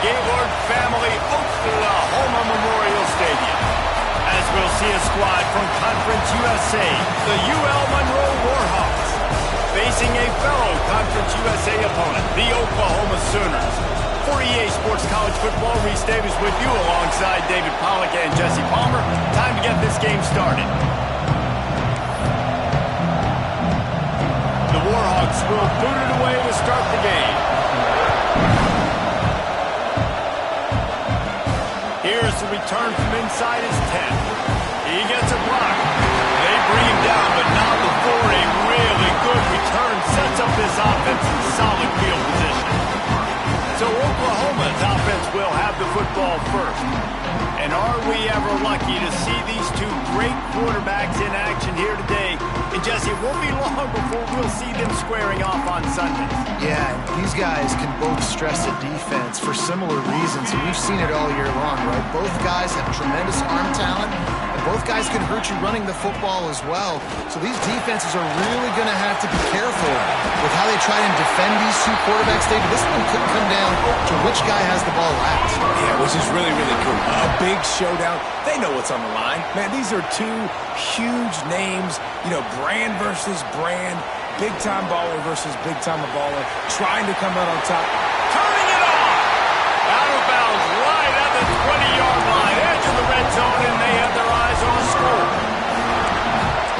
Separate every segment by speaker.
Speaker 1: Gaylord family Oklahoma Memorial Stadium. As we'll see a squad from Conference USA, the UL Monroe Warhawks, facing a fellow Conference USA opponent, the Oklahoma Sooners. For EA Sports College Football, Reese Davis with you alongside David Pollack and Jesse Palmer. Time to get this game started. The Warhawks will boot it away to start the game. Here's the return from inside his 10. He gets a block. They bring him down, but not before a really good return sets up this offense in solid field position. So Oklahoma's offense will have the football first. And are we ever lucky to see these two great quarterbacks in action here today? And Jesse, it won't be long before we'll see them squaring off on Sundays.
Speaker 2: Yeah, these guys can both stress a defense for similar reasons, and we've seen it all year long, right? Both guys have tremendous arm talent, and both guys can hurt you running the football as well. So these defenses are really going to have to be careful with how they try and defend these two quarterbacks. David, this one could come down to which guy has the ball last.
Speaker 3: Yeah, which is really, really cool. A big showdown. They know what's on the line. Man, these are two huge names, you know, brand versus brand, big-time baller versus big-time baller, trying to come out on top.
Speaker 1: Turning it on! Out of bounds, right at the 20-yard line, edge of the red zone, and they have their eyes on a score.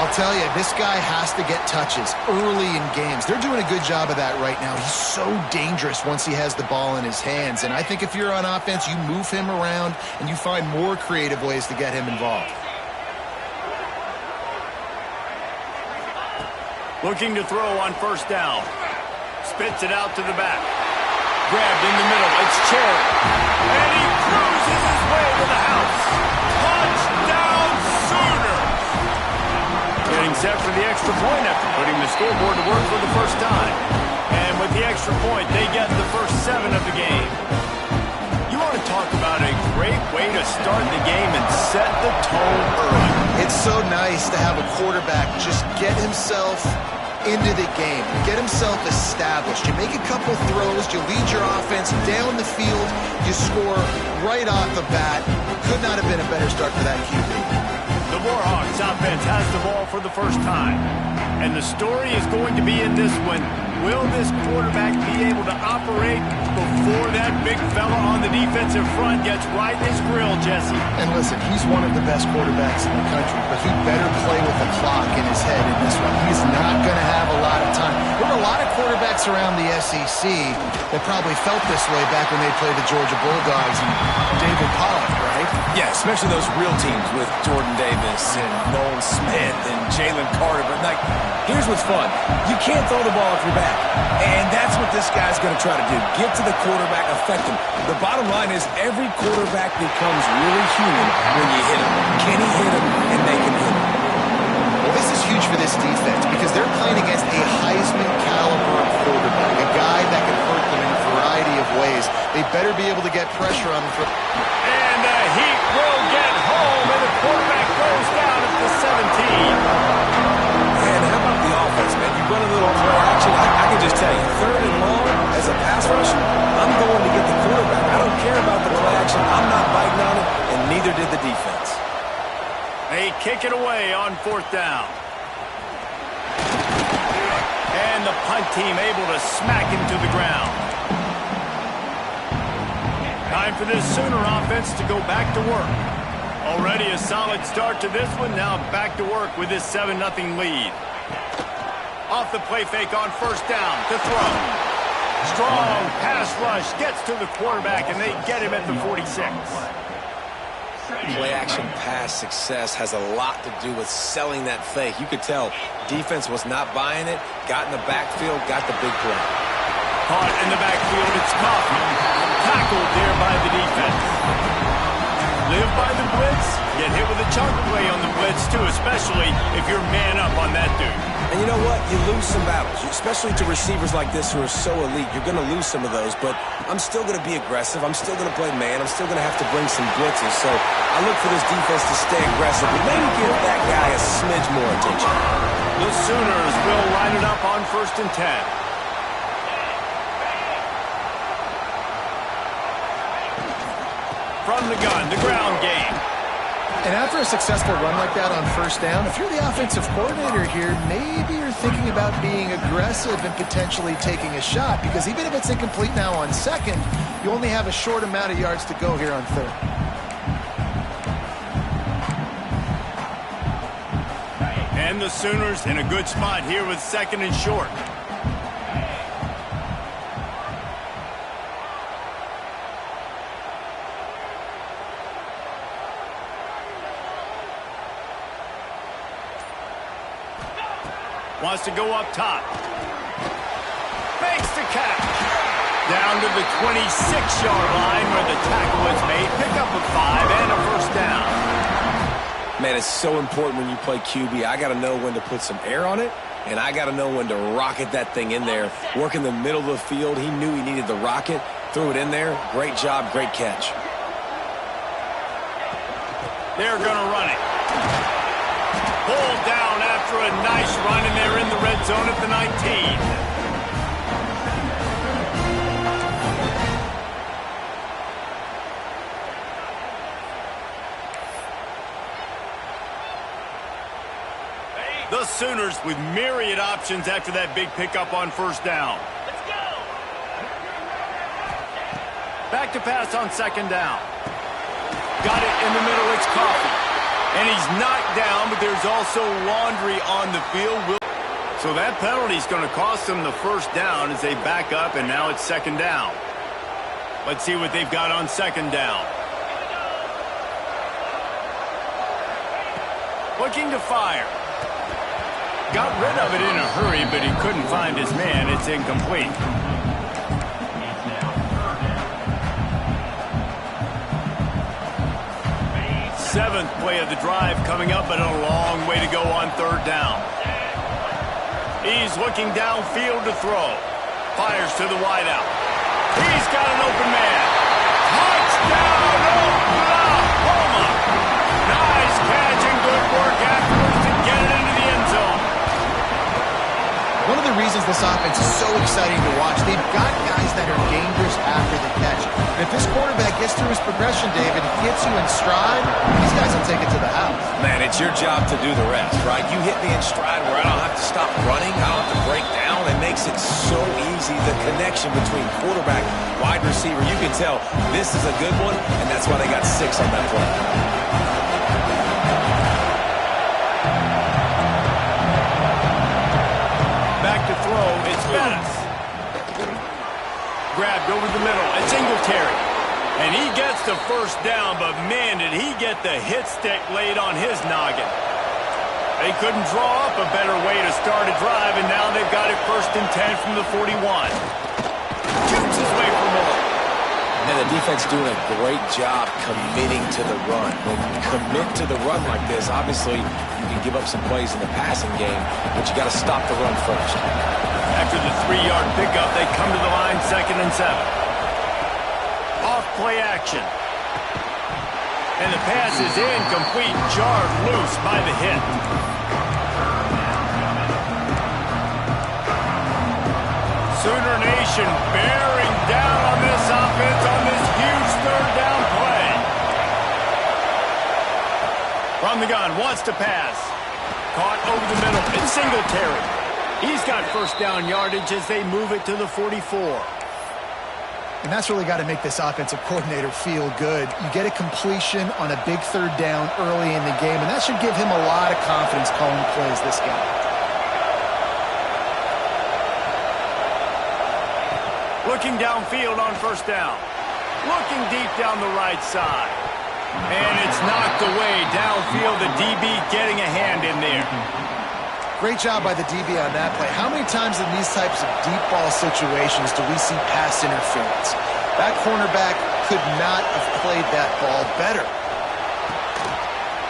Speaker 2: I'll tell you, this guy has to get touches early in games. They're doing a good job of that right now. He's so dangerous once he has the ball in his hands. And I think if you're on offense, you move him around and you find more creative ways to get him involved.
Speaker 1: Looking to throw on first down. Spits it out to the back. Grabbed in the middle. It's Cherry. And he cruises his way to the house. Touchdown Sooners! Getting set for the extra point after putting the scoreboard to work for the first time. And with the extra point, they get the first 7 of the game. You want to talk about a great way to start the game and set the tone early.
Speaker 2: It's so nice to have a quarterback just get himself into the game, get himself established. You make a couple throws, you lead your offense down the field, you score right off the bat. Could not have been a better start for that QB.
Speaker 1: The Warhawks offense has the ball for the first time. And the story is going to be in this one. Will this quarterback be able to operate before that big fella on the defensive front gets right in his grill, Jesse?
Speaker 2: And listen, he's one of the best quarterbacks in the country, but he better play with the clock in his head in this one. He's not going to have a lot of time. There were a lot of quarterbacks around the SEC that probably felt this way back when they played the Georgia Bulldogs and David Pollack, right?
Speaker 3: Yeah, especially those real teams with Jordan Davis and Nolan Smith and Jalen Carter. But, like, here's what's fun. You can't throw the ball off your back. And that's what this guy's going to try to do. Get to the quarterback, affect him. The bottom line is every quarterback becomes really human when you hit him. Can he hit him? And they can hit him.
Speaker 2: Well, this is huge for this defense because they're playing against a Heisman-caliber quarterback, a guy that can hurt them in a variety of ways. They better be able to get pressure on him.
Speaker 1: And the Heat will get home, and the quarterback goes down at the 17.
Speaker 3: Man, how about the offense, man? You run a little play action. I can just tell you, 3rd and long, as a pass rusher, I'm going to get the quarterback. I don't care about the play action. I'm not biting on it, and neither did the defense.
Speaker 1: They kick it away on 4th down. And the punt team able to smack him to the ground. Time for this Sooner offense to go back to work. Already a solid start to this one. Now back to work with this 7-0 lead. Off the play fake on first down to throw. Strong pass rush gets to the quarterback, and they get him at the 46.
Speaker 3: Play-action pass success has a lot to do with selling that fake. You could tell defense was not buying it, got in the backfield, got the big play.
Speaker 1: Caught in the backfield, it's Coffey. Tackled there by the defense. Live by the blitz, get hit with a chunk play on the blitz too, especially if you're man up on that dude.
Speaker 3: And you know what? You lose some battles, especially to receivers like this who are so elite. You're going to lose some of those, but I'm still going to be aggressive. I'm still going to play man. I'm still going to have to bring some blitzes. So I look for this defense to stay aggressive, but maybe give that guy a smidge more attention.
Speaker 1: The Sooners will line it up on 1st and 10. From the gun, the ground game.
Speaker 2: And after a successful run like that on first down, if you're the offensive coordinator here, maybe you're thinking about being aggressive and potentially taking a shot, because even if it's incomplete now on second, you only have a short amount of yards to go here on third.
Speaker 1: And the Sooners in a good spot here with second and short. Wants to go up top. Makes the catch. Down to the 26-yard line where the tackle was made. Pick up a 5 and a first down.
Speaker 3: Man, it's so important when you play QB. I got to know when to put some air on it, and I got to know when to rocket that thing in there. Work in the middle of the field. He knew he needed the rocket. Threw it in there. Great job, great catch.
Speaker 1: They're going to run it. Pulled down after a nice run, and they're in the red zone at the 19. The Sooners with myriad options after that big pickup on first down. Let's go! Back to pass on second down. Got it in the middle, it's Coffee. And he's knocked down, but there's also Laundry on the field. So that penalty is going to cost them the first down as they back up, and now it's second down. Let's see what they've got on second down. Looking to fire. Got rid of it in a hurry, but he couldn't find his man. It's incomplete. Seventh play of the drive coming up, but a long way to go on third down. He's looking downfield to throw. Fires to the wideout. He's got an open man. Touchdown, Oklahoma! Nice catch and good work afterwards to get it into the end zone.
Speaker 2: One of the reasons this offense is so exciting to watch, they've got guys that are dangerous after the catch. And if this quarterback gets through his progression, David, gets you in stride, these guys will take it to the house.
Speaker 3: Man, it's your job to do the rest, right? You hit me in stride where I don't have to stop running, I don't have to break down. It makes it so easy, the connection between quarterback, wide receiver. You can tell this is a good one, and that's why they got 6 on that play.
Speaker 1: To throw, it's Bettis. Grabbed over the middle, it's Singletary. And he gets the first down, but man, did he get the hit stick laid on his noggin. They couldn't draw up a better way to start a drive, and now they've got it first and 10 from the 41. Shoots his way for more.
Speaker 3: And the defense doing a great job committing to the run. When you commit to the run like this, obviously you can give up some plays in the passing game, but you got to stop the run first.
Speaker 1: After the 3-yard pickup, they come to the line, second and 7. Off play action. And the pass is incomplete, jarred loose by the hit. Sooner Nation bearing down on this offense on this huge third down play. From the gun, wants to pass. Caught over the middle. It's Singletary. He's got first down yardage as they move it to the 44.
Speaker 2: And that's really got to make this offensive coordinator feel good. You get a completion on a big third down early in the game, and that should give him a lot of confidence calling plays this game.
Speaker 1: Looking downfield on first down. Looking deep down the right side. And it's knocked away downfield. The DB getting a hand in there.
Speaker 2: Great job by the DB on that play. How many times in these types of deep ball situations do we see pass interference? That cornerback could not have played that ball better.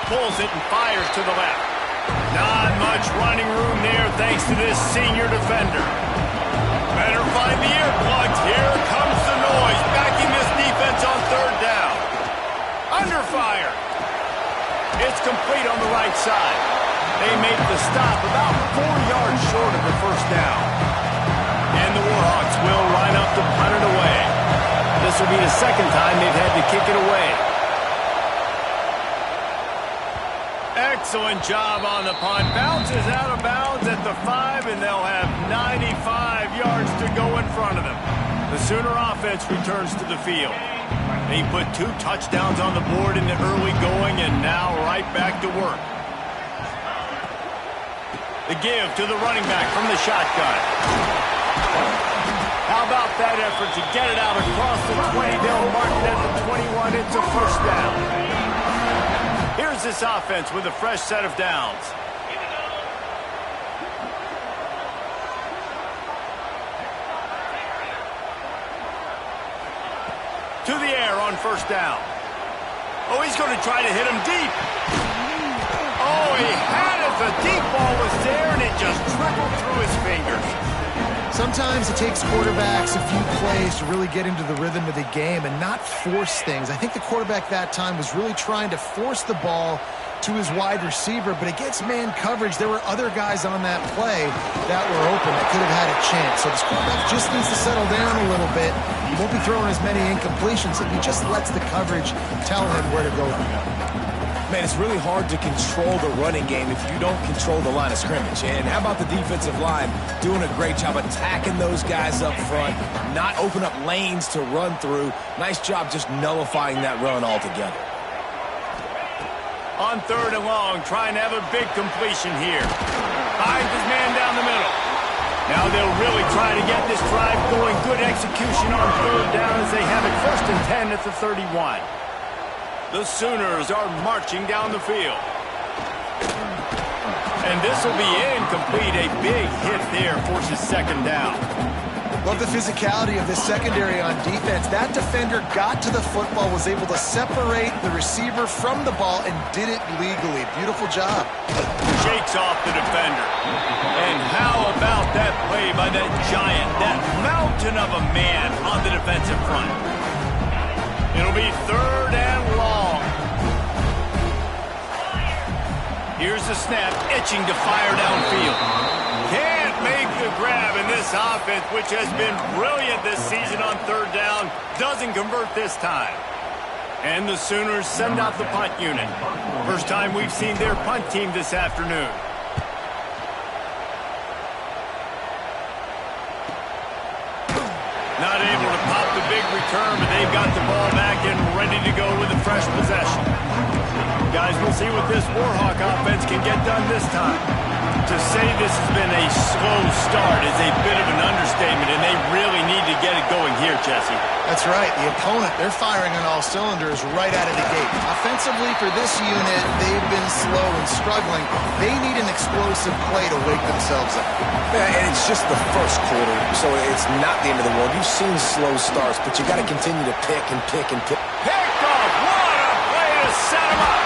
Speaker 1: Pulls it and fires to the left. Not much running room there thanks to this senior defender. Better find the earplugs. Here comes the noise. Backing this defense on third down. Under fire. It's complete on the right side. They make the stop about 4 yards short of the first down. And the Warhawks will line up to punt it away. The This will be the second time they've had to kick it away. Excellent job on the punt. Bounces out of bounds at the 5, and they'll have 95 yards to go in front of them. The Sooner offense returns to the field. They put 2 touchdowns on the board in the early going, and now right back to work. The give to the running back from the shotgun. How about that effort to get it out across the 20? They'll mark it at the 21. It's a first down. Here's this offense with a fresh set of downs. To the air on first down. Oh, he's going to try to hit him deep. Oh, he had it. The deep ball was there, and it just trickled through his fingers.
Speaker 2: Sometimes it takes quarterbacks a few plays to really get into the rhythm of the game and not force things. I think the quarterback that time was really trying to force the ball to his wide receiver, but against man coverage, there were other guys on that play that were open that could have had a chance. So this quarterback just needs to settle down a little bit. He won't be throwing as many incompletions if he just lets the coverage tell him where to go.
Speaker 3: Man, it's really hard to control the running game if you don't control the line of scrimmage. And how about the defensive line doing a great job attacking those guys up front, not open up lanes to run through. Nice job just nullifying that run altogether.
Speaker 1: On third and long, trying to have a big completion here. Finds his man down the middle. Now they'll really try to get this drive going. Good execution on third down as they have it 1st and 10 at the 31. The Sooners are marching down the field. And this will be incomplete. A big hit there forces second down.
Speaker 2: Love the physicality of this secondary on defense. That defender got to the football, was able to separate the receiver from the ball, and did it legally. Beautiful job.
Speaker 1: Shakes off the defender. And how about that play by that giant, that mountain of a man on the defensive front? It'll be third and long. Here's the snap, itching to fire downfield. Can't make the grab, and this offense, which has been brilliant this season on third down, doesn't convert this time. And the Sooners send out the punt unit. First time we've seen their punt team this afternoon. Not able to pop the big return, but they've got the ball back and ready to go with a fresh possession. Guys, we'll see what this Warhawk offense can get done this time. To say this has been a slow start is a bit of an understatement, and they really need to get it going here, Jesse.
Speaker 2: That's right. The opponent, they're firing on all cylinders right out of the gate. Offensively, for this unit, they've been slow and struggling. They need an explosive play to wake themselves up.
Speaker 3: Yeah, and it's just the first quarter, so it's not the end of the world. You've seen slow starts, but you got to continue to pick and pick and pick.
Speaker 1: Picked off! What a play to set him up!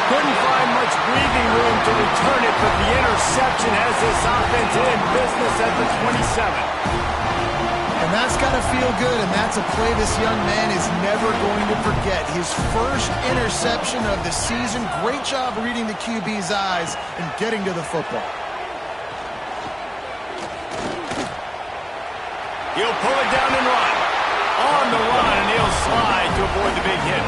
Speaker 1: Couldn't find much breathing room to return it, but the interception has this offense in business at the 27.
Speaker 2: And that's got to feel good, and that's a play this young man is never going to forget. His first interception of the season. Great job reading the QB's eyes and getting to the football.
Speaker 1: He'll pull it down and run. On the run, and he'll slide to avoid the big hit.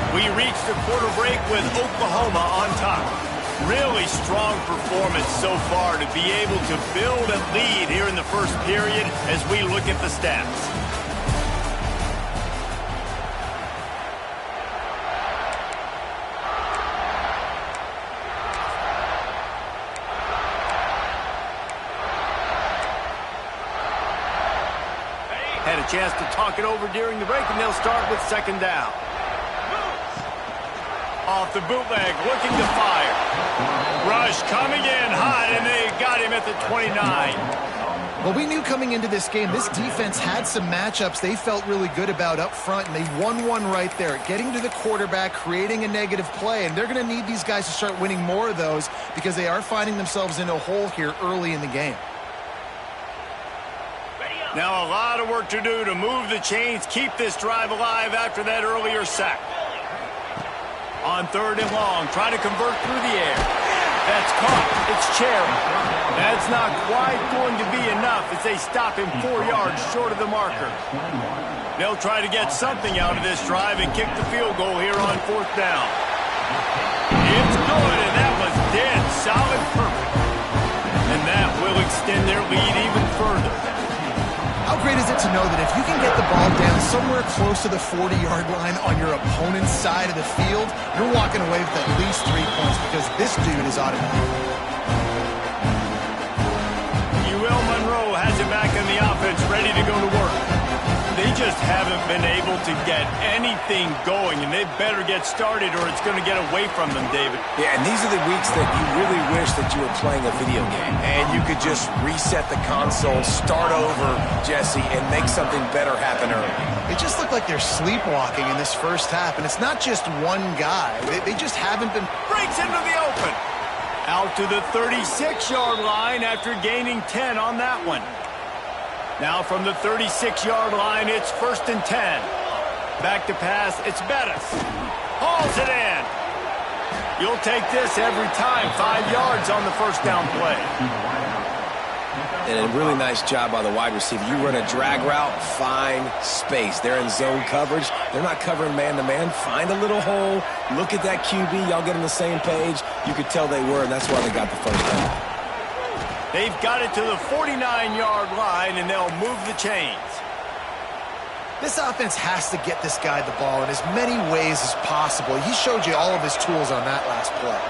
Speaker 1: We reach the quarter break with Oklahoma on top. Really strong performance so far to be able to build a lead here in the first period as we look at the stats. Had a chance to talk it over during the break, and they'll start with second down. Off the bootleg, looking to fire. Rush coming in hot, and they got him at the 29.
Speaker 2: Well, we knew coming into this game, this defense had some matchups they felt really good about up front, and they won one right there, getting to the quarterback, creating a negative play, and they're going to need these guys to start winning more of those because they are finding themselves in a hole here early in the game.
Speaker 1: Now a lot of work to do to move the chains, keep this drive alive after that earlier sack. On third and long, trying to convert through the air. That's caught. It's Cherry. That's not quite going to be enough as they stop him 4 yards short of the marker. They'll try to get something out of this drive and kick the field goal here on 4th down. It's good, and that was dead solid perfect. And that will extend their lead even further.
Speaker 2: How great is it to know that if you can get the ball down somewhere close to the 40-yard line on your opponent's side of the field, you're walking away with at least 3 points because this dude is automatic.
Speaker 1: UL has it back in the offense, ready to go to work. They just haven't been able to get anything going, and they better get started or it's going to get away from them, David.
Speaker 3: Yeah, and these are the weeks that you really wish that you were playing a video game, and you could just reset the console, start over, Jesse, and make something better happen early.
Speaker 2: They just look like they're sleepwalking in this first half, and it's not just one guy. They just haven't been...
Speaker 1: Breaks into the open. Out to the 36-yard line after gaining 10 on that one. Now from the 36-yard line, it's 1st and 10. Back to pass, it's Bettis. Hauls it in. You'll take this every time. 5 yards on the first down play.
Speaker 3: And a really nice job by the wide receiver. You run a drag route, find space. They're in zone coverage. They're not covering man-to-man. Find a little hole. Look at that QB. Y'all get on the same page. You could tell they were, and that's why they got the first down.
Speaker 1: They've got it to the 49-yard line, and they'll move the chains.
Speaker 2: This offense has to get this guy the ball in as many ways as possible. He showed you all of his tools on that last play.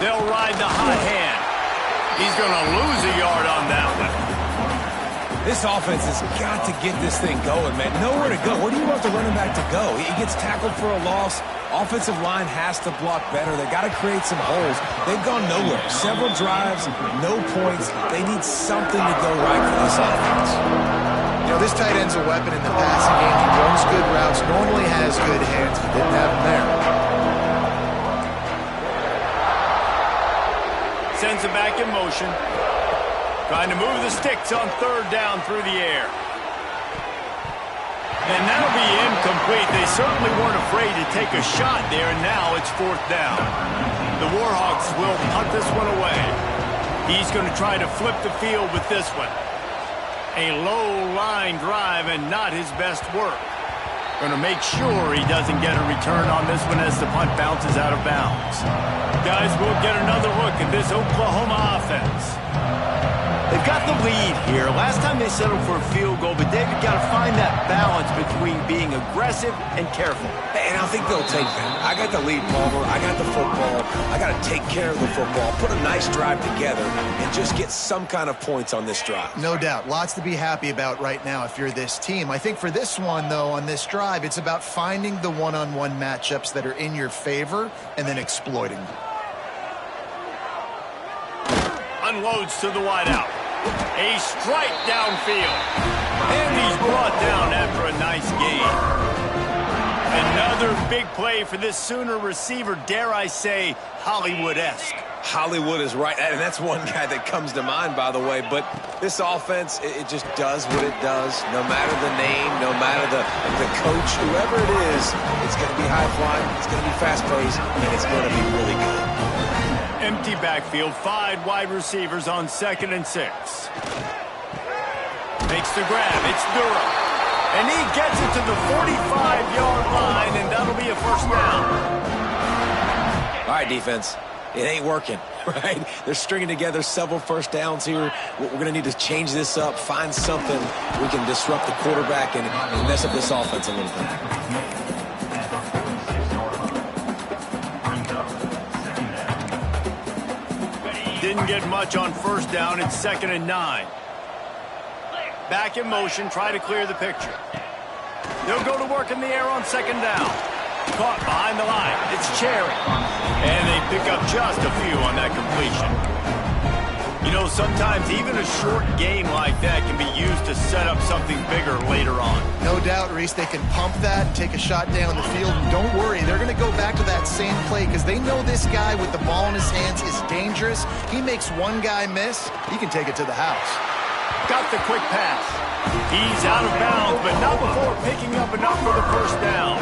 Speaker 1: They'll ride the hot hand. He's going to lose a yard on that one.
Speaker 3: This offense has got to get this thing going, man. Nowhere to go. Where do you want the running back to go? He gets tackled for a loss. Offensive line has to block better. They got to create some holes. They've gone nowhere. Several drives, no points. They need something to go right for this offense.
Speaker 2: You know, this tight end's a weapon in the passing game. He runs good routes, normally has good hands. He didn't have them there.
Speaker 1: Sends it back in motion. Trying to move the sticks on 3rd down through the air. And that'll be incomplete. They certainly weren't afraid to take a shot there, and now it's 4th down. The Warhawks will punt this one away. He's going to try to flip the field with this one. A low-line drive and not his best work. Going to make sure he doesn't get a return on this one as the punt bounces out of bounds. Guys, we'll get another look at this Oklahoma offense. They've got the lead here. Last time they settled for a field goal, but David got to find that balance between being aggressive and careful.
Speaker 3: And I think they'll take that. I got the lead, Palmer. I got the football. I got to take care of the football, put a nice drive together, and just get some kind of points on this drive.
Speaker 2: No doubt. Lots to be happy about right now if you're this team. I think for this one, though, on this drive, it's about finding the one-on-one matchups that are in your favor and then exploiting them.
Speaker 1: Unloads to the wideout. A strike downfield. And he's brought down after a nice gain. Another big play for this Sooner receiver, dare I say, Hollywood-esque.
Speaker 3: Hollywood is right, and that's one guy that comes to mind, by the way. But this offense, it just does what it does. No matter the name, no matter the coach, whoever it is, it's going to be high-flying, it's going to be fast-paced, and it's going to be really good.
Speaker 1: Empty backfield, 5 wide receivers on 2nd and 6. Makes the grab, it's Durham. And he gets it to the 45-yard line, and that'll be a 1st down.
Speaker 3: All right, defense. It ain't working, right? They're stringing together several 1st downs here. We're going to need to change this up, find something we can disrupt the quarterback and mess up this offense a little bit.
Speaker 1: Didn't get much on 1st down. It's 2nd and 9. Back in motion, try to clear the picture. They'll go to work in the air on 2nd down. Caught behind the line. It's Cherry. And they pick up just a few on that completion. You know, sometimes even a short game like that can be used to set up something bigger later on.
Speaker 2: No doubt, Reese, they can pump that and take a shot down the field. And don't worry, they're going to go back to that same play because they know this guy with the ball in his hands is dangerous. He makes one guy miss, he can take it to the house.
Speaker 1: Got the quick pass. He's out of bounds, but not before picking up enough for the 1st down.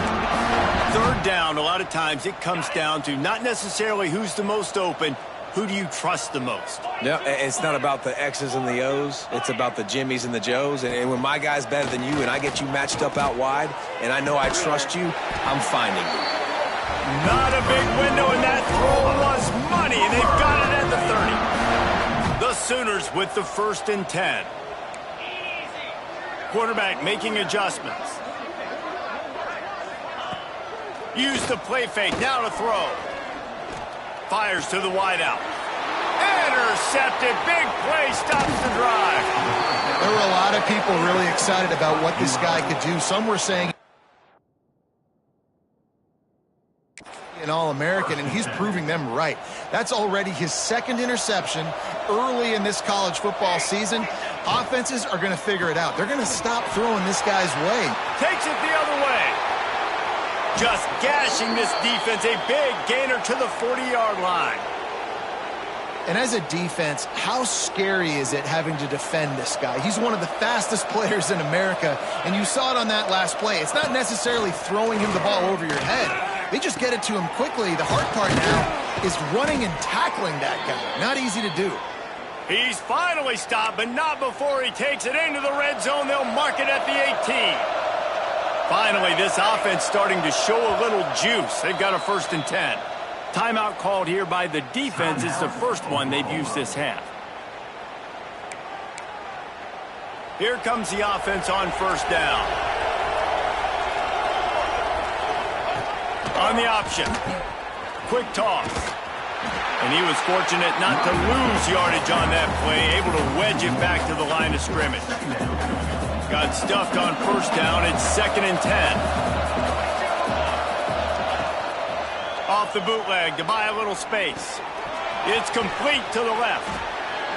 Speaker 1: third down, a lot of times it comes down to not necessarily who's the most open, who do you trust the most?
Speaker 3: No, it's not about the X's and the O's. It's about the Jimmies and the Joes. And when my guy's better than you and I get you matched up out wide and I know I trust you, I'm finding you.
Speaker 1: Not a big window, and that throw was money, and they've got it at the 30. The Sooners with the 1st and 10. Quarterback making adjustments. Use the play fake, now to throw. Fires to the wideout. Intercepted. Big play stops the drive.
Speaker 2: There were a lot of people really excited about what this guy could do. Some were saying an All-American, and he's proving them right. That's already his 2nd interception early in this college football season. Offenses are going to figure it out. They're going to stop throwing this guy's way.
Speaker 1: Takes it the other way. Just gashing this defense. A big gainer to the 40-yard line.
Speaker 2: And as a defense, how scary is it having to defend this guy? He's one of the fastest players in America, and you saw it on that last play. It's not necessarily throwing him the ball over your head. They just get it to him quickly. The hard part now is running and tackling that guy. Not easy to do.
Speaker 1: He's finally stopped, but not before he takes it into the red zone. They'll mark it at the 18. Finally, this offense starting to show a little juice. They've got a 1st and 10. Timeout called here by the defense. It's the first one they've used this half. Here comes the offense on 1st down. On the option. Quick toss. And he was fortunate not to lose yardage on that play, able to wedge it back to the line of scrimmage. Got stuffed on 1st down. It's 2nd and 10. Off the bootleg to buy a little space. It's complete to the left.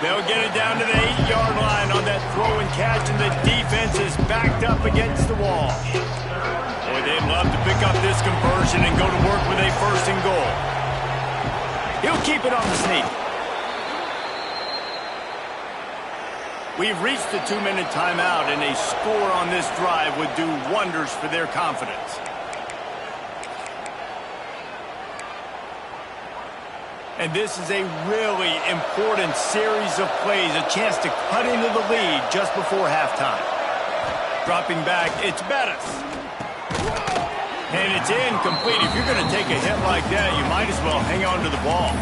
Speaker 1: They'll get it down to the 8-yard line on that throw and catch, and the defense is backed up against the wall. Boy, they'd love to pick up this conversion and go to work with a 1st and goal. He'll keep it on the sneak. We've reached the 2-minute timeout, and a score on this drive would do wonders for their confidence. And this is a really important series of plays, a chance to cut into the lead just before halftime. Dropping back, it's Bettis. And it's incomplete. If you're going to take a hit like that, you might as well hang on to the ball.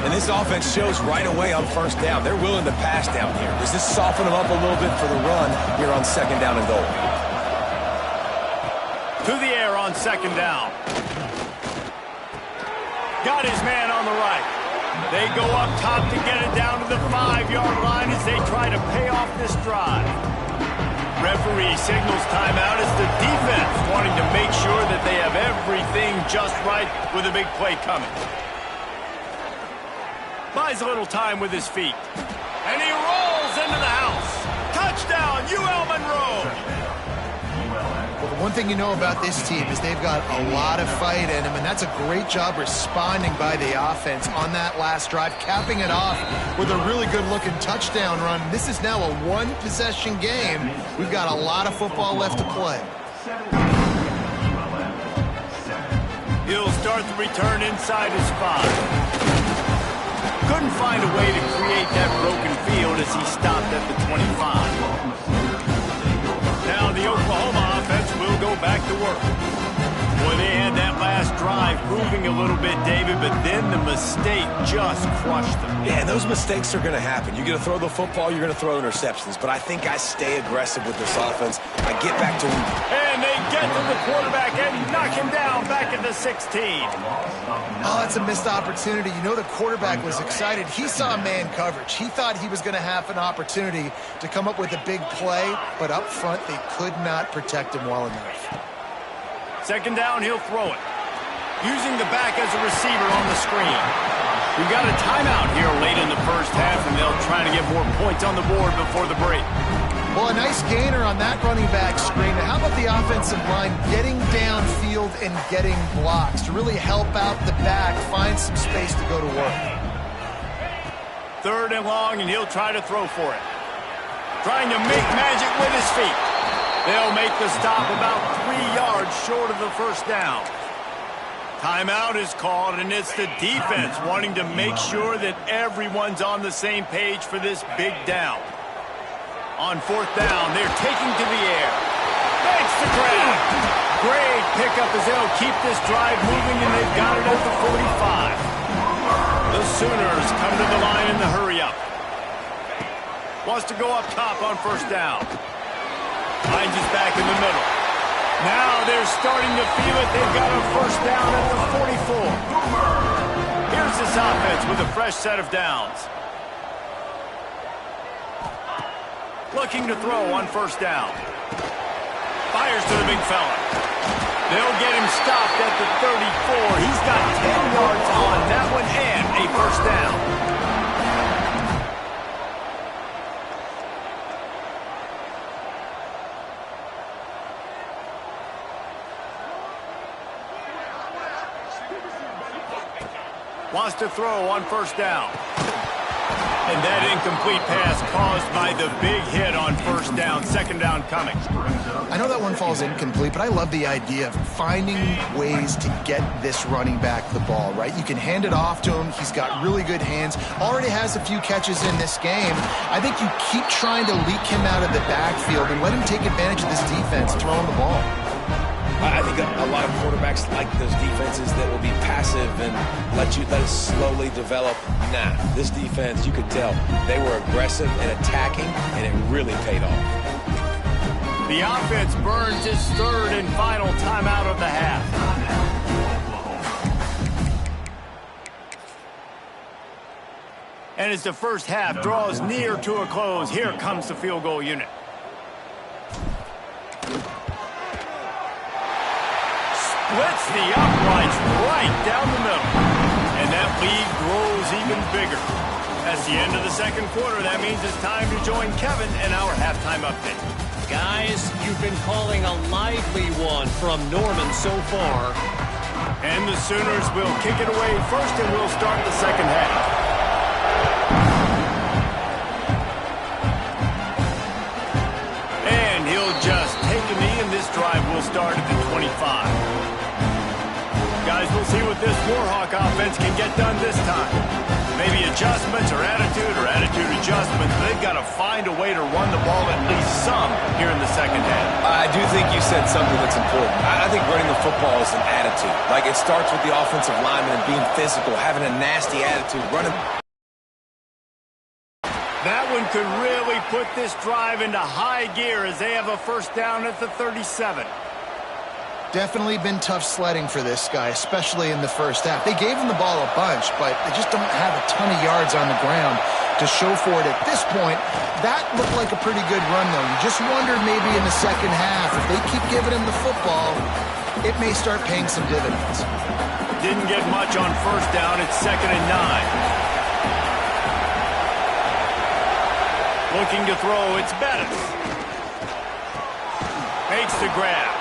Speaker 3: And this offense shows right away on 1st down. They're willing to pass down here. Does this soften them up a little bit for the run here on 2nd down and goal?
Speaker 1: To the air on 2nd down. Got his man on the right. They go up top to get it down to the 5-yard line as they try to pay off this drive. Referee signals timeout as the defense wanting to make sure that they have everything just right with a big play coming. Buys a little time with his feet. And he rolls into the house. Touchdown, UL Monroe.
Speaker 2: Well, the one thing you know about this team is they've got a lot of fight in them, and that's a great job responding by the offense on that last drive, capping it off with a really good-looking touchdown run. This is now a one-possession game. We've got a lot of football left to play.
Speaker 1: He'll start the return inside his 5. Couldn't find a way to create that broken field as he stopped at the 25. Now the Oklahoma offense will go back to work. Boy, they had that last drive proving a little bit, David, but then the mistake just crushed them.
Speaker 3: Yeah, those mistakes are going to happen. You're going to throw the football, you're going to throw interceptions, but I think I stay aggressive with this offense. I get back to him.
Speaker 1: And they get to the quarterback and knock him down back at the 16.
Speaker 2: Oh, that's a missed opportunity. You know the quarterback was excited. He saw man coverage. He thought he was going to have an opportunity to come up with a big play, but up front they could not protect him well enough.
Speaker 1: 2nd down, he'll throw it. Using the back as a receiver on the screen. We've got a timeout here late in the 1st half, and they'll try to get more points on the board before the break.
Speaker 2: Well, a nice gainer on that running back screen. Now, how about the offensive line getting downfield and getting blocks to really help out the back, find some space to go to work.
Speaker 1: 3rd and long, and he'll try to throw for it. Trying to make magic with his feet. They'll make the stop about 3 yards short of the 1st down. Timeout is called, and it's the defense wanting to make sure that everyone's on the same page for this big down. On fourth down, they're taking to the air. Makes the grab. Great pickup as they'll keep this drive moving, and they've got it at the 45. The Sooners come to the line in the hurry-up. Wants to go up top on first down. Finds his back in the middle. Now they're starting to feel it. They've got a first down at the 44. Here's this offense with a fresh set of downs. Looking to throw on first down. Fires to the big fella. They'll get him stopped at the 34. He's got 10 yards on that one and a first down. Wants to throw on first down. And that incomplete pass caused by the big hit on first down. Second down coming.
Speaker 2: I know that one falls incomplete, but I love the idea of finding ways to get this running back the ball, right? You can hand it off to him. He's got really good hands. Already has a few catches in this game. I think you keep trying to leak him out of the backfield and let him take advantage of this defense throwing the ball.
Speaker 3: I think a lot of quarterbacks like those defenses that will be passive and let it slowly develop. Nah, this defense, you could tell, they were aggressive and attacking, and it really paid off.
Speaker 1: The offense burns his third and final timeout of the half. And as the first half draws near to a close, here comes the field goal unit. Splits the uprights right down the middle. And that lead grows even bigger. That's the end of the second quarter. That means it's time to join Kevin and our halftime update.
Speaker 4: Guys, you've been calling a lively one from Norman so far.
Speaker 1: And the Sooners will kick it away first, and we'll start the second half. And he'll just take a knee, and this drive will start at the 25. Guys, we'll see what this Warhawk offense can get done this time. Maybe adjustments or attitude adjustments. They've got to find a way to run the ball at least some here in the second half.
Speaker 3: I do think you said something that's important. I think running the football is an attitude. Like, it starts with the offensive lineman and being physical, having a nasty attitude, running.
Speaker 1: That one could really put this drive into high gear as they have a first down at the 37.
Speaker 2: Definitely been tough sledding for this guy, especially in the first half. They gave him the ball a bunch, but they just don't have a ton of yards on the ground to show for it at this point. That looked like a pretty good run, though. You just wondered maybe in the second half, if they keep giving him the football, it may start paying some dividends.
Speaker 1: Didn't get much on first down. It's 2nd and 9. Looking to throw, it's Bettis. Makes the grab.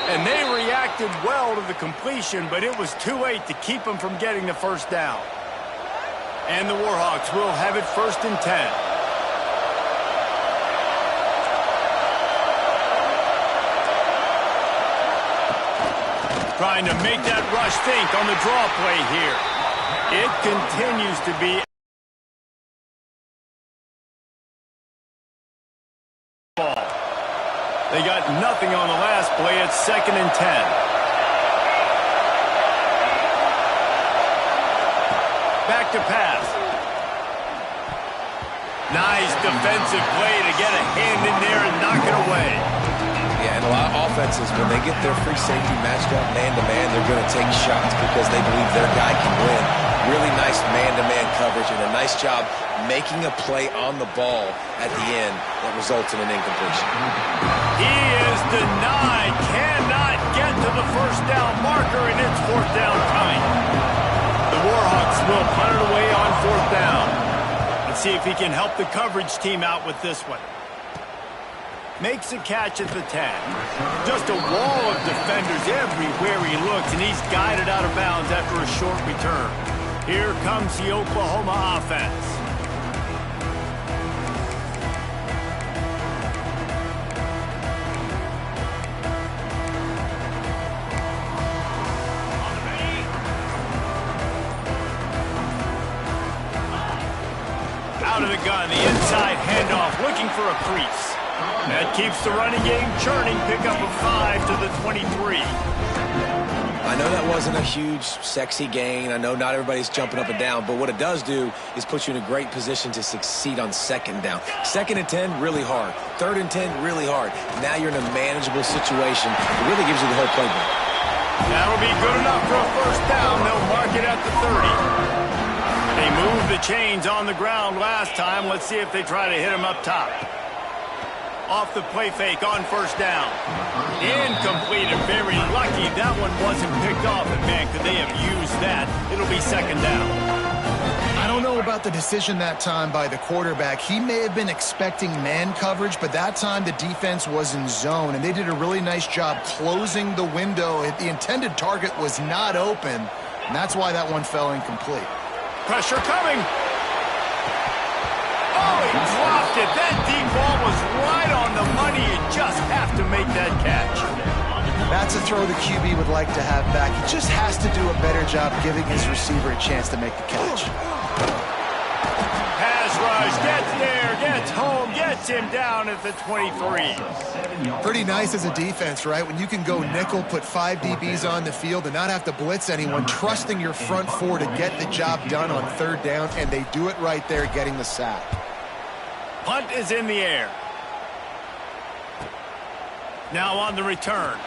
Speaker 1: And they reacted well to the completion, but it was too late to keep them from getting the first down. And the Warhawks will have it 1st and 10. Trying to make that rush think on the draw play here. It continues to be ball. They got nothing on the last play. It's 2nd and 10. Back to pass. Nice defensive play to get a hand in there and knock it away.
Speaker 3: Yeah, and a lot of offenses, when they get their free safety matched up man-to-man, they're going to take shots because they believe their guy can win. Really nice man-to-man coverage and a nice job making a play on the ball at the end that results in an incompletion.
Speaker 1: He is denied. Cannot get to the first down marker, and it's 4th down coming. The Warhawks will punt it away on 4th down. Let's see if he can help the coverage team out with this one. Makes a catch at the 10. Just a wall of defenders everywhere he looks, and he's guided out of bounds after a short return. Here comes the Oklahoma offense. out of the gun, the inside handoff, looking for a crease. That keeps the running game churning. Pick up a 5 to the 23.
Speaker 3: I know that wasn't a huge, sexy gain. I know not everybody's jumping up and down, but what it does do is put you in a great position to succeed on second down. 2nd and 10, really hard. 3rd and 10, really hard. Now you're in a manageable situation. It really gives you the whole playbook.
Speaker 1: That'll be good enough for a first down. They'll mark it at the 30. They moved the chains on the ground last time. Let's see if they try to hit him up top. Off the play fake on first down. Incomplete and very lucky that one wasn't picked off. And man, could they have used that? It'll be 2nd down.
Speaker 2: I don't know about the decision that time by the quarterback. He may have been expecting man coverage, but that time the defense was in zone, and they did a really nice job closing the window. The intended target was not open, and that's why that one fell incomplete.
Speaker 1: Pressure coming. Oh, he dropped it. That deep ball was right on the money. You just have to make that catch.
Speaker 2: That's a throw the QB would like to have back. He just has to do a better job giving his receiver a chance to make the catch.
Speaker 1: Pass rush, gets there, gets home, gets him down at the 23.
Speaker 2: Pretty nice as a defense, right? When you can go nickel, put 5 DBs on the field and not have to blitz anyone, trusting your front 4 to get the job done on 3rd down, and they do it right there, getting the sack.
Speaker 1: Punt is in the air. Now on the return.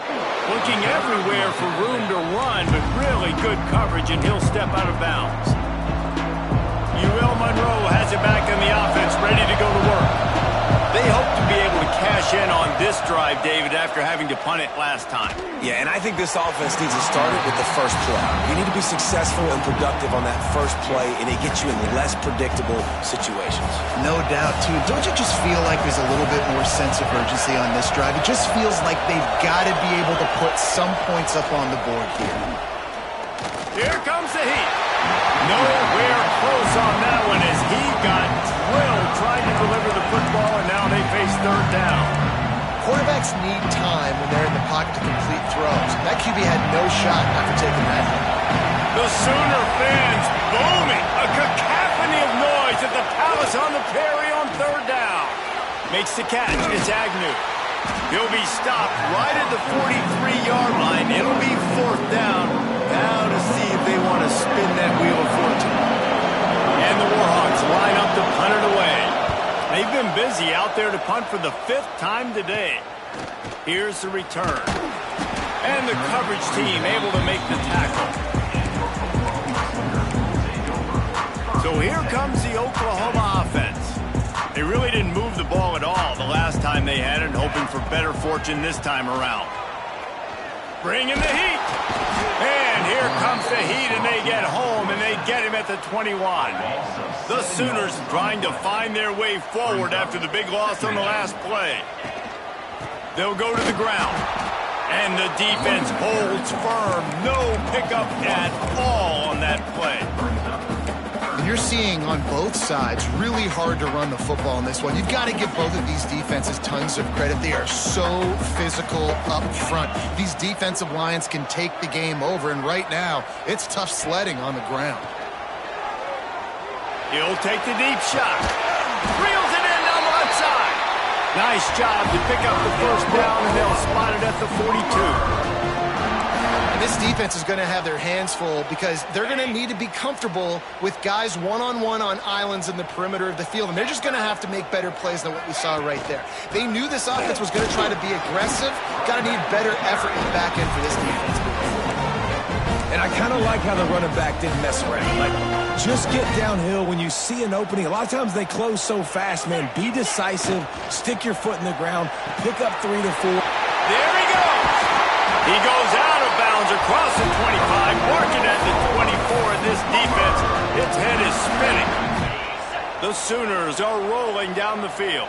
Speaker 1: Looking everywhere for room to run, but really good coverage, and he'll step out of bounds. ULM has it back in the offense, ready to go to work. They hope to be able to cash in on this drive, David, after having to punt it last time.
Speaker 3: Yeah, and I think this offense needs to start it with the first play. You need to be successful and productive on that first play, and it gets you in less predictable situations.
Speaker 2: No doubt, too. Don't you just feel like there's a little bit more sense of urgency on this drive? It just feels like they've got to be able to put some points up on the board here.
Speaker 1: Here comes the heat. Nowhere close on that one as he got drilled trying to deliver the football, and now they face 3rd down.
Speaker 2: Quarterbacks need time when they're in the pocket to complete throws. That QB had no shot after taking that hit.
Speaker 1: The Sooner fans booming. A cacophony of noise at the Palace on the Prairie on 3rd down. Makes the catch. It's Agnew. He'll be stopped right at the 43-yard line. It'll be 4th down. Now to see if they want to spin that wheel of fortune. And the Warhawks line up to punt it away. They've been busy out there to punt for the 5th time today. Here's the return. And the coverage team able to make the tackle. So here comes the Oklahoma offense. They really didn't move the ball at all the last time they had it, hoping for better fortune this time around. Bringing the heat. And here comes the heat, and they get home, and they get him at the 21. The Sooners trying to find their way forward after the big loss on the last play. They'll go to the ground. And the defense holds firm. No pickup at all on that play.
Speaker 2: You're seeing on both sides really hard to run the football in this one. You've got to give both of these defenses tons of credit. They are so physical up front. These defensive lines can take the game over, and right now, it's tough sledding on the ground.
Speaker 1: He'll take the deep shot. Reels it in on the left side. Nice job to pick up the first down, and they'll spot it at the 42.
Speaker 2: This defense is going to have their hands full because they're going to need to be comfortable with guys one-on-one on islands in the perimeter of the field, and they're just going to have to make better plays than what we saw right there. They knew this offense was going to try to be aggressive. Got to need better effort in the back end for this defense.
Speaker 3: And I kind of like how the running back didn't mess around. Like, just get downhill when you see an opening. A lot of times they close so fast, man. Be decisive. Stick your foot in the ground. Pick up 3 to 4.
Speaker 1: There he goes. He goes out of bounds across the 25, marking at the 24. This defense, its head is spinning. The Sooners are rolling down the field.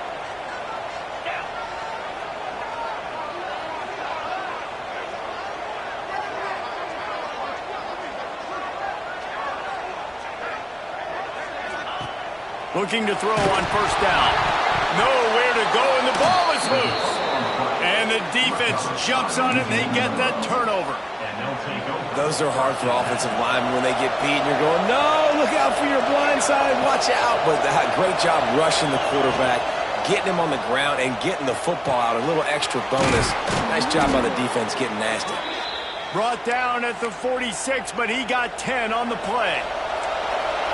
Speaker 1: Looking to throw on first down. Nowhere to go, and the ball is loose. And the defense jumps on it, and they get that turnover.
Speaker 3: Those are hard for offensive linemen when they get beat and you're going, no, look out for your blind side, watch out. But great job rushing the quarterback, getting him on the ground and getting the football out, a little extra bonus. Nice job by the defense getting nasty.
Speaker 1: Brought down at the 46, but he got 10 on the play.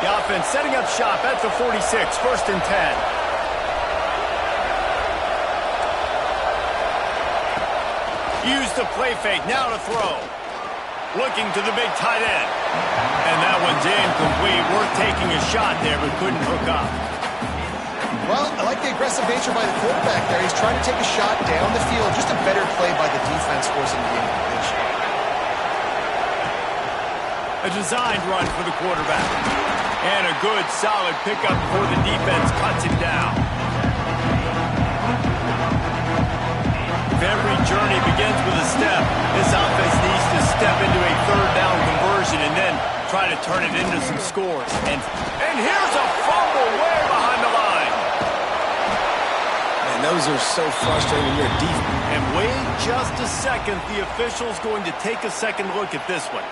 Speaker 1: The offense setting up shop at the 46, 1st and 10. Use the play fake, now to throw. Looking to the big tight end. And that one's incomplete. Worth taking a shot there, but couldn't hook up.
Speaker 2: Well, I like the aggressive nature by the quarterback there. He's trying to take a shot down the field. Just a better play by the defense forcing the incompletion.
Speaker 1: A designed run for the quarterback. And a good, solid pickup before the defense cuts him down. If every journey begins with a step, this offense needs to step into a 3rd down conversion and then try to turn it into some scores. And here's a fumble way behind the line.
Speaker 3: And those are so frustrating when you're deep.
Speaker 1: And wait just a second. The official's going to take a second look at this one.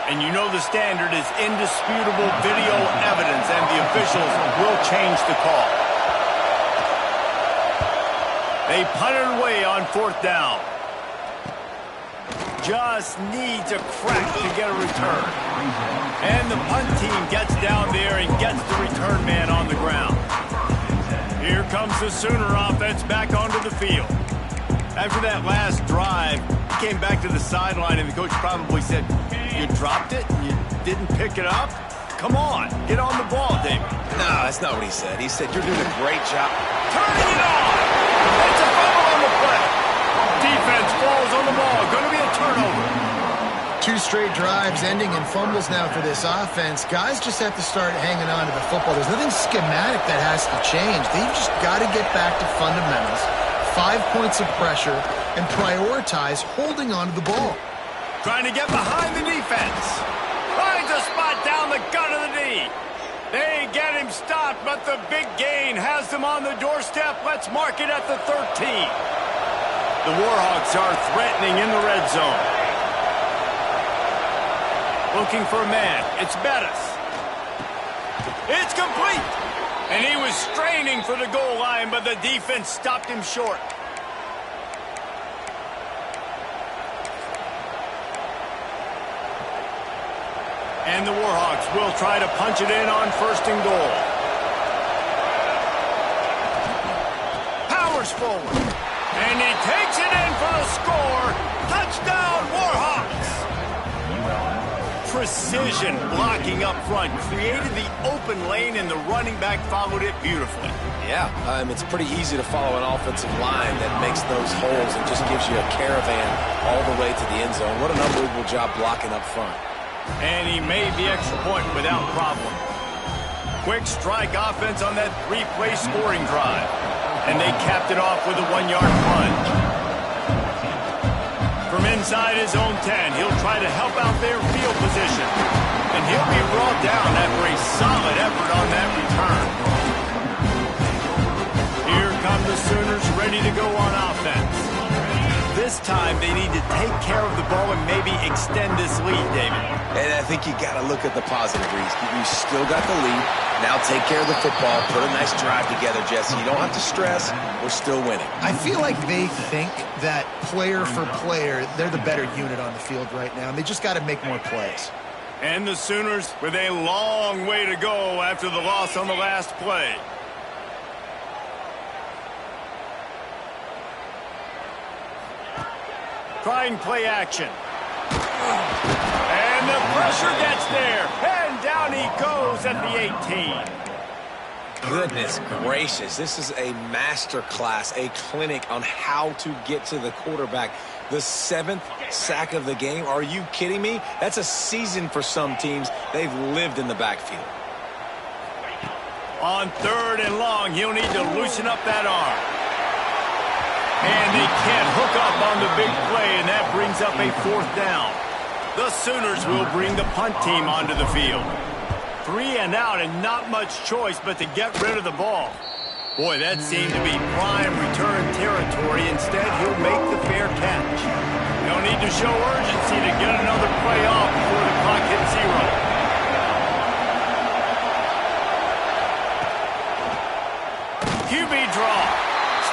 Speaker 1: And you know the standard is indisputable video evidence, and the officials will change the call. They punt it away on 4th down. Just needs a crack to get a return. And the punt team gets down there and gets the return man on the ground. Here comes the Sooner offense back onto the field. After that last drive, he came back to the sideline, and the coach probably said, you dropped it and you didn't pick it up? Come on, get on the ball, David.
Speaker 3: No, that's not what he said. He said, you're doing a great job.
Speaker 1: Turning it on! It's a fumble on the play. Defense falls on the ball. Going to be a turnover.
Speaker 2: 2 straight drives ending in fumbles now for this offense. Guys just have to start hanging on to the football. There's nothing schematic that has to change. They've just got to get back to fundamentals, 5 points of pressure, and prioritize holding on to the ball.
Speaker 1: Trying to get behind the defense. Finds a spot down the gut of the knee. They get him stopped, but the big gain has them on the doorstep. Let's mark it at the 13. The Warhawks are threatening in the red zone. Looking for a man. It's Bettis. It's complete. And he was straining for the goal line, but the defense stopped him short. And the Warhawks will try to punch it in on 1st and goal. Powers forward. And he takes it in for the score. Touchdown, Warhawks! Precision blocking up front. Created the open lane, and the running back followed it beautifully.
Speaker 3: Yeah, it's pretty easy to follow an offensive line that makes those holes and just gives you a caravan all the way to the end zone. What an unbelievable job blocking up front.
Speaker 1: And he made the extra point without problem. Quick strike offense on that 3-play scoring drive. And they capped it off with a 1-yard plunge. From inside his own 10, he'll try to help out their field position. And he'll be brought down after a solid effort on that return. Here come the Sooners ready to go on offense. This time, they need to take care of the ball and maybe extend this lead, David.
Speaker 3: And I think you got to look at the positive, Reese. You still got the lead. Now take care of the football. Put a nice drive together, Jesse. You don't have to stress. We're still winning.
Speaker 2: I feel like they think that player for player, they're the better unit on the field right now, and they just got to make more plays.
Speaker 1: And the Sooners with a long way to go after the loss on the last play. Trying play action. And the pressure gets there. And down he goes at the 18.
Speaker 3: Goodness gracious. This is a master class, a clinic on how to get to the quarterback. The 7th sack of the game. Are you kidding me? That's a season for some teams. They've lived in the backfield.
Speaker 1: On 3rd and long, he'll need to loosen up that arm. And they can't hook up on the big play, and that brings up a 4th down. The Sooners will bring the punt team onto the field. 3 and out and not much choice but to get rid of the ball. Boy, that seemed to be prime return territory. Instead, he'll make the fair catch. No need to show urgency to get another play off before the clock hits 0. QB draw.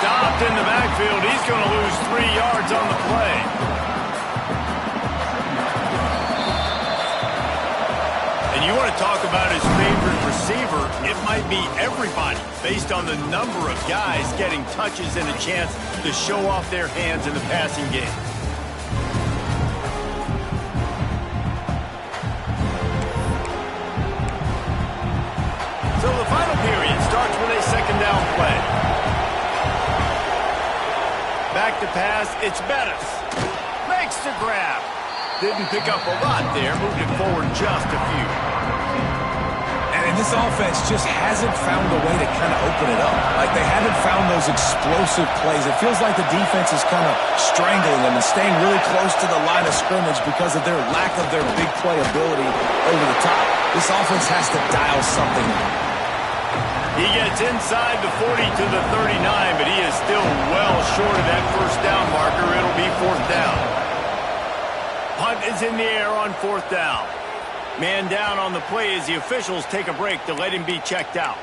Speaker 1: Stopped in the backfield. He's going to lose 3 yards on the play. And you want to talk about his favorite receiver, it might be everybody based on the number of guys getting touches and a chance to show off their hands in the passing game. So the final period starts with a second down play. Back to pass, it's Bettis. Makes the grab. Didn't pick up a lot there, moved it forward just a few.
Speaker 3: And this offense just hasn't found a way to kind of open it up. Like, they haven't found those explosive plays. It feels like the defense is kind of strangling them and staying really close to the line of scrimmage because of their lack of their big play ability over the top. This offense has to dial something in.
Speaker 1: He gets inside the 40 to the 39, but he is still well short of that first down marker. It'll be 4th down. Punt is in the air on 4th down. Man down on the play as the officials take a break to let him be checked out.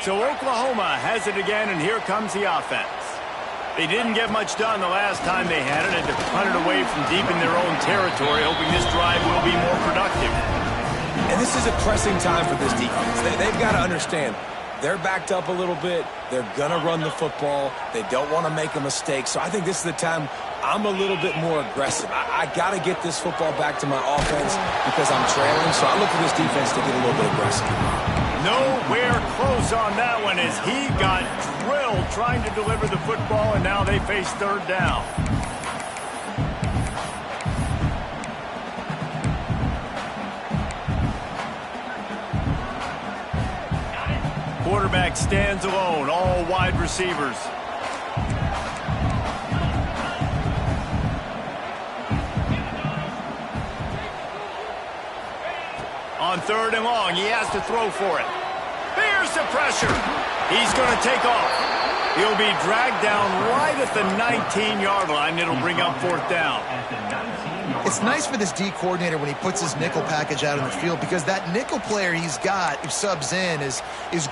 Speaker 1: So Oklahoma has it again, and here comes the offense. They didn't get much done the last time they had it, and to punt it away from deep in their own territory, hoping this drive will be more productive.
Speaker 3: And this is a pressing time for this defense. They've got to understand, they're backed up a little bit. They're going to run the football. They don't want to make a mistake. So I think this is the time I'm a little bit more aggressive. I got to get this football back to my offense because I'm trailing. So I look for this defense to get a little bit aggressive.
Speaker 1: Nowhere close on that one as he got drilled trying to deliver the football, and now they face 3rd down. Quarterback stands alone, all wide receivers. On 3rd and long, he has to throw for it. Here's the pressure. He's going to take off. He'll be dragged down right at the 19-yard line. It'll bring up 4th down.
Speaker 2: It's nice for this D coordinator when he puts his nickel package out in the field because that nickel player he's got who subs in is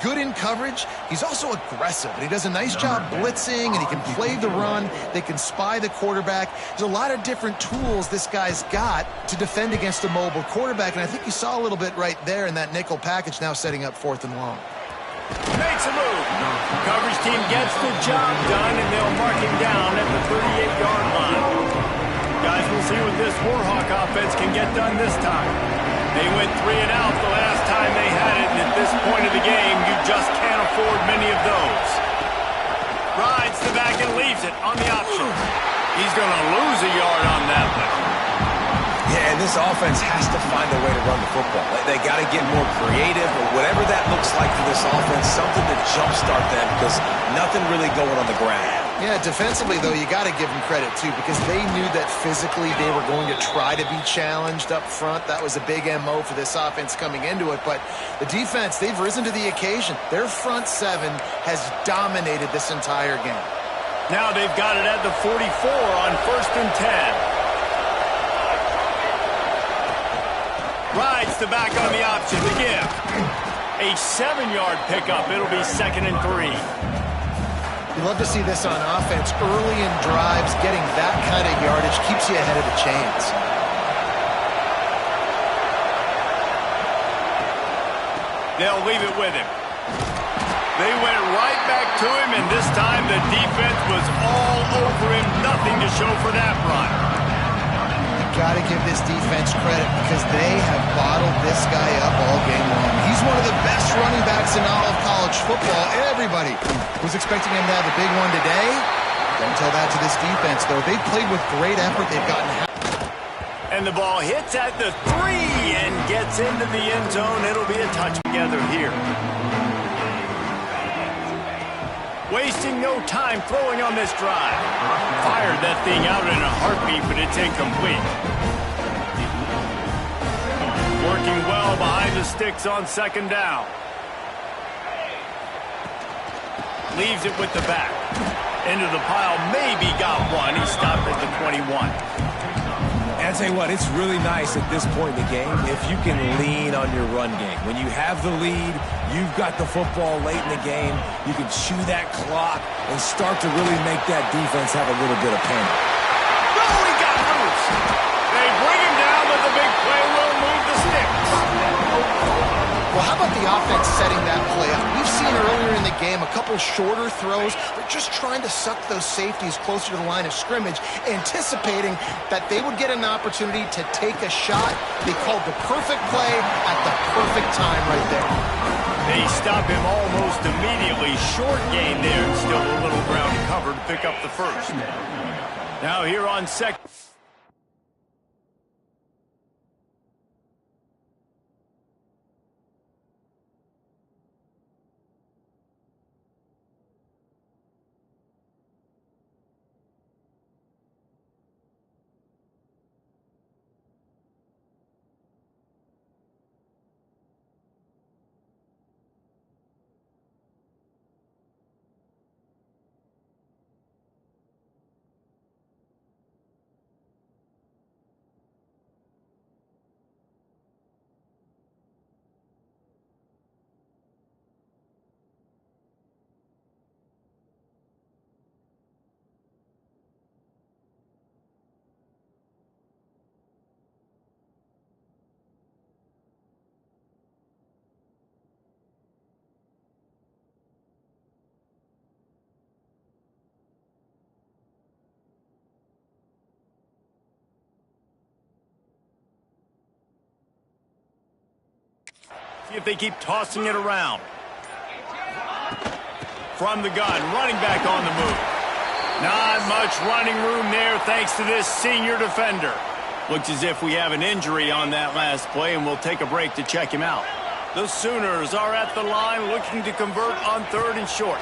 Speaker 2: good in coverage. He's also aggressive, and he does a nice job blitzing, and he can play the run. They can spy the quarterback. There's a lot of different tools this guy's got to defend against a mobile quarterback, and I think you saw a little bit right there in that nickel package now setting up 4th and long.
Speaker 1: Makes a move. Coverage team gets the job done, and they'll mark him down at the 38-yard line. Guys, we'll see what this Warhawk offense can get done this time. They went 3 and out the last time they had it, and at this point of the game, you just can't afford many of those. Rides the back and leaves it on the option. He's going to lose a yard on that one.
Speaker 3: Yeah, and this offense has to find a way to run the football. They got to get more creative, or whatever that looks like for this offense, something to jumpstart them because nothing really going on the ground.
Speaker 2: Yeah, defensively, though, you got to give them credit, too, because they knew that physically they were going to try to be challenged up front. That was a big MO for this offense coming into it. But the defense, they've risen to the occasion. Their front 7 has dominated this entire game.
Speaker 1: Now they've got it at the 44 on 1st and 10. Rides the back on the option to give. A 7-yard pickup. It'll be 2nd and 3.
Speaker 2: You love to see this on offense. Early in drives, getting that kind of yardage keeps you ahead of the chains.
Speaker 1: They'll leave it with him. They went right back to him, and this time the defense was all over him. Nothing to show for that run.
Speaker 2: Got to give this defense credit because they have bottled this guy up all game long. He's one of the best running backs in all of college football. Everybody was expecting him to have a big one today. Don't tell that to this defense, though. They've played with great effort. They've gotten
Speaker 1: and the ball hits at the 3 and gets into the end zone. It'll be a touch together here. Wasting no time throwing on this drive. Fired that thing out in a heartbeat, but it's incomplete. Working well behind the sticks on second down. Leaves it with the back. Into the pile, maybe got one. He stopped at the 21.
Speaker 3: And I tell you what, it's really nice at this point in the game if you can lean on your run game. When you have the lead, you've got the football late in the game, you can chew that clock and start to really make that defense have a little bit of panic.
Speaker 1: Oh, he got loose. They bring him down, but the big play will move the sticks.
Speaker 2: Well, how about the offense setting that play up? We've seen earlier in the game a couple shorter throws, but just trying to suck those safeties closer to the line of scrimmage, anticipating that they would get an opportunity to take a shot. They called the perfect play at the perfect time right there.
Speaker 1: They stop him almost immediately. Short gain there, and still a little ground to cover to pick up the first. Now here on second. See if they keep tossing it around. From the gun, running back on the move. Not much running room there thanks to this senior defender. Looks as if we have an injury on that last play, and we'll take a break to check him out. The Sooners are at the line looking to convert on 3rd and short.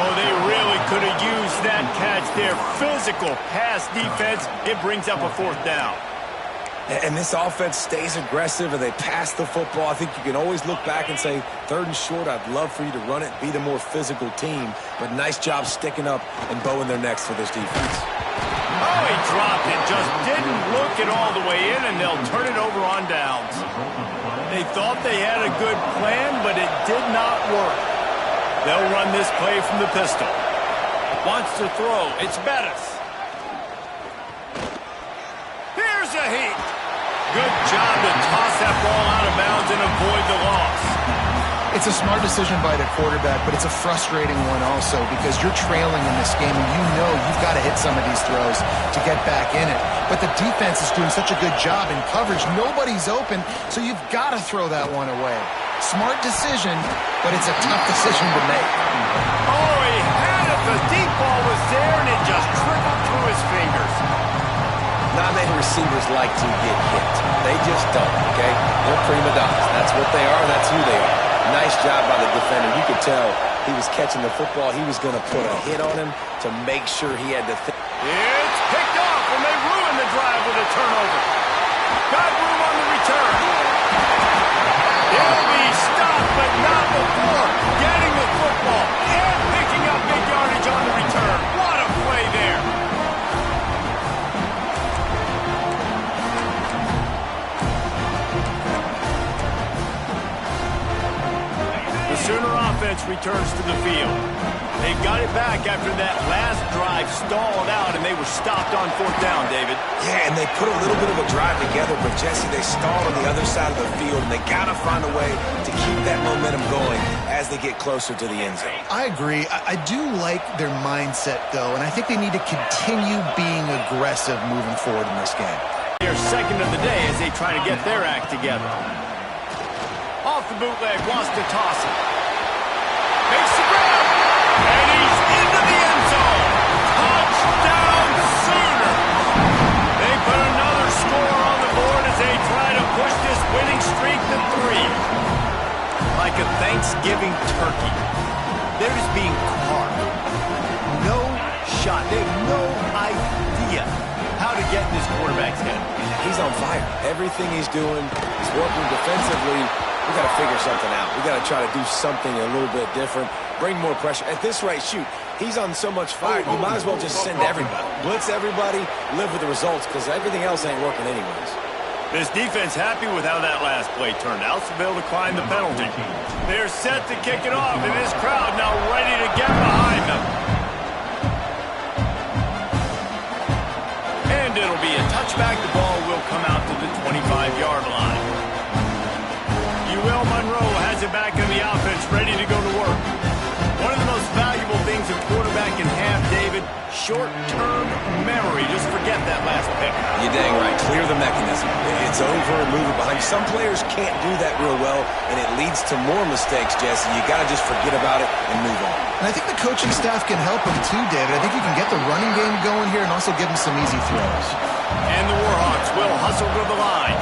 Speaker 1: Oh, they really could have used that catch there. Physical pass defense. It brings up a 4th down.
Speaker 3: And this offense stays aggressive and they pass the football. I think you can always look back and say, 3rd and short, I'd love for you to run it, be the more physical team. But nice job sticking up and bowing their necks for this defense.
Speaker 1: Oh, he dropped it. Just didn't look it all the way in, and they'll turn it over on downs. They thought they had a good plan, but it did not work. They'll run this play from the pistol. Wants to throw. It's Bettis. Here's a heat. Good job to toss that ball out of bounds and avoid the loss.
Speaker 2: It's a smart decision by the quarterback, but it's a frustrating one also because you're trailing in this game and you know you've got to hit some of these throws to get back in it. But the defense is doing such a good job in coverage. Nobody's open, so you've got to throw that one away. Smart decision, but it's a tough decision to make.
Speaker 1: Oh, he had it. The deep ball was there, and it just trickled through his fingers.
Speaker 3: Not many receivers like to get hit. They just don't, okay? They're prima donnas. That's what they are. That's who they are. Nice job by the defender. You could tell he was catching the football. He was going to put a hit on him to make sure he had to think.
Speaker 1: It's picked off, and they ruin the drive with a turnover. Got room on the return. He'll be stopped, but not before getting the football and picking up big yardage on the return. What a play there. The Sooner offense returns to the field. They got it back after that last drive stalled out, and they were stopped on 4th down, David.
Speaker 3: Yeah, and they put a little bit of a drive together, but Jesse, they stalled on the other side of the field, and they got to find a way to keep that momentum going as they get closer to the end zone.
Speaker 2: I agree. I do like their mindset, though, and I think they need to continue being aggressive moving forward in this game.
Speaker 1: Their second of the day as they try to get their act together. Off the bootleg, wants to toss it. Makes the grab, and he's into the end zone. Touchdown, Sooners! They put another score on the board as they try to push this winning streak to 3. Like a Thanksgiving turkey. They're just being carved. No shot. They have no idea how to get in this quarterback's head.
Speaker 3: he's on fire. Everything he's doing is working defensively. We got to figure something out. We got to try to do something a little bit different, bring more pressure. At this rate, shoot, he's on so much fire, you might as well just send everybody. Blitz everybody, live with the results, because everything else ain't working anyways.
Speaker 1: This defense happy with how that last play turned out, so they'll decline the penalty. They're set to kick it off, and this crowd now ready to get behind them. And it'll be a touchback. The ball will come out to the 25-yard line. ULM has it back in the offense, ready to go to work. One of the most valuable things a quarterback can have, David, short-term memory. Just forget that last pick.
Speaker 3: You're dang right. Clear the mechanism. It's over and move it behind. Some players can't do that real well, and it leads to more mistakes, Jesse. You got to just forget about it and move on.
Speaker 2: And I think the coaching staff can help him too, David. I think you can get the running game going here and also give him some easy throws.
Speaker 1: And the Warhawks will hustle to the line.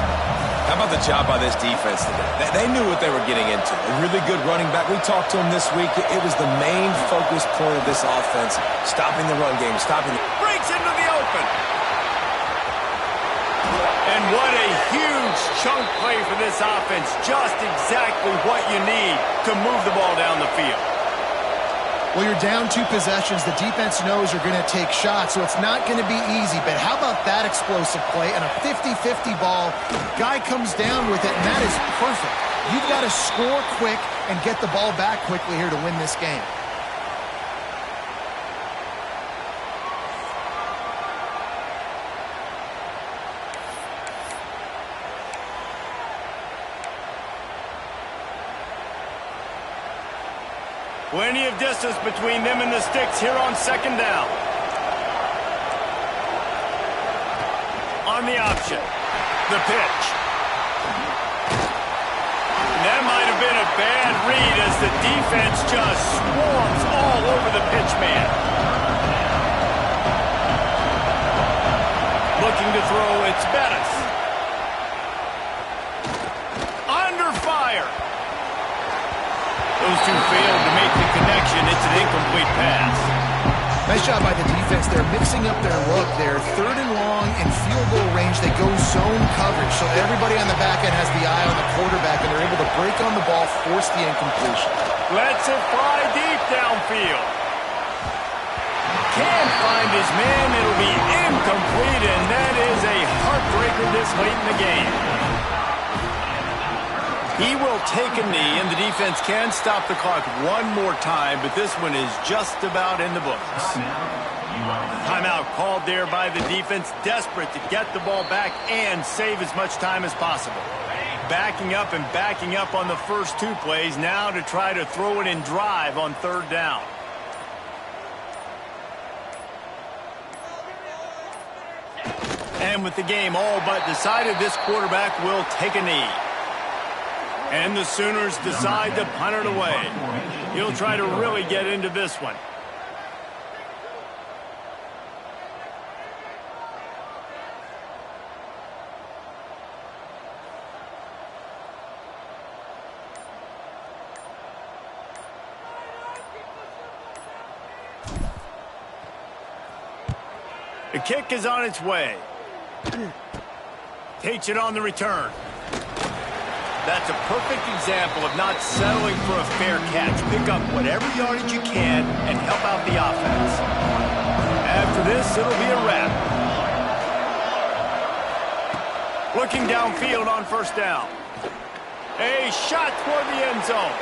Speaker 3: How about the job by this defense today? They knew what they were getting into. A really good running back. We talked to him this week. It was the main focus point of this offense. Stopping the run game,
Speaker 1: breaks into the open. And what a huge chunk play for this offense. Just exactly what you need to move the ball down the field.
Speaker 2: Well, you're down 2 possessions. The defense knows you're going to take shots, so it's not going to be easy. But how about that explosive play and a 50-50 ball? Guy comes down with it, and that is perfect. You've got to score quick and get the ball back quickly here to win this game.
Speaker 1: Plenty of distance between them and the sticks here on second down. On the option, the pitch. And that might have been a bad read as the defense just swarms all over the pitch man. Looking to throw, it's Bettis. Under fire. Those two failed to make the connection. It's an incomplete pass.
Speaker 2: Nice job by the defense. They're mixing up their look. They're 3rd and long in field goal range. They go zone coverage, so everybody on the back end has the eye on the quarterback, and they're able to break on the ball, force the incompletion.
Speaker 1: Lets it fly deep downfield. Can't find his man. It'll be incomplete, and that is a heartbreaker this late in the game. He will take a knee, and the defense can stop the clock one more time, but this one is just about in the books. Timeout called there by the defense, desperate to get the ball back and save as much time as possible. Backing up and backing up on the first 2 plays, now to try to throw it in drive on 3rd down. And with the game all but decided, this quarterback will take a knee. And the Sooners decide to punt it away. He'll try to really get into this one. The kick is on its way. Takes it on the return. That's a perfect example of not settling for a fair catch. Pick up whatever yardage you can and help out the offense. After this, it'll be a wrap. Looking downfield on 1st down. A shot toward the end zone.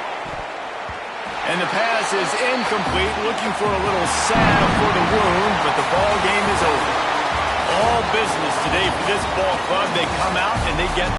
Speaker 1: And the pass is incomplete. Looking for a little salve for the wound, but the ball game is over. All business today for this ball club. They come out and they get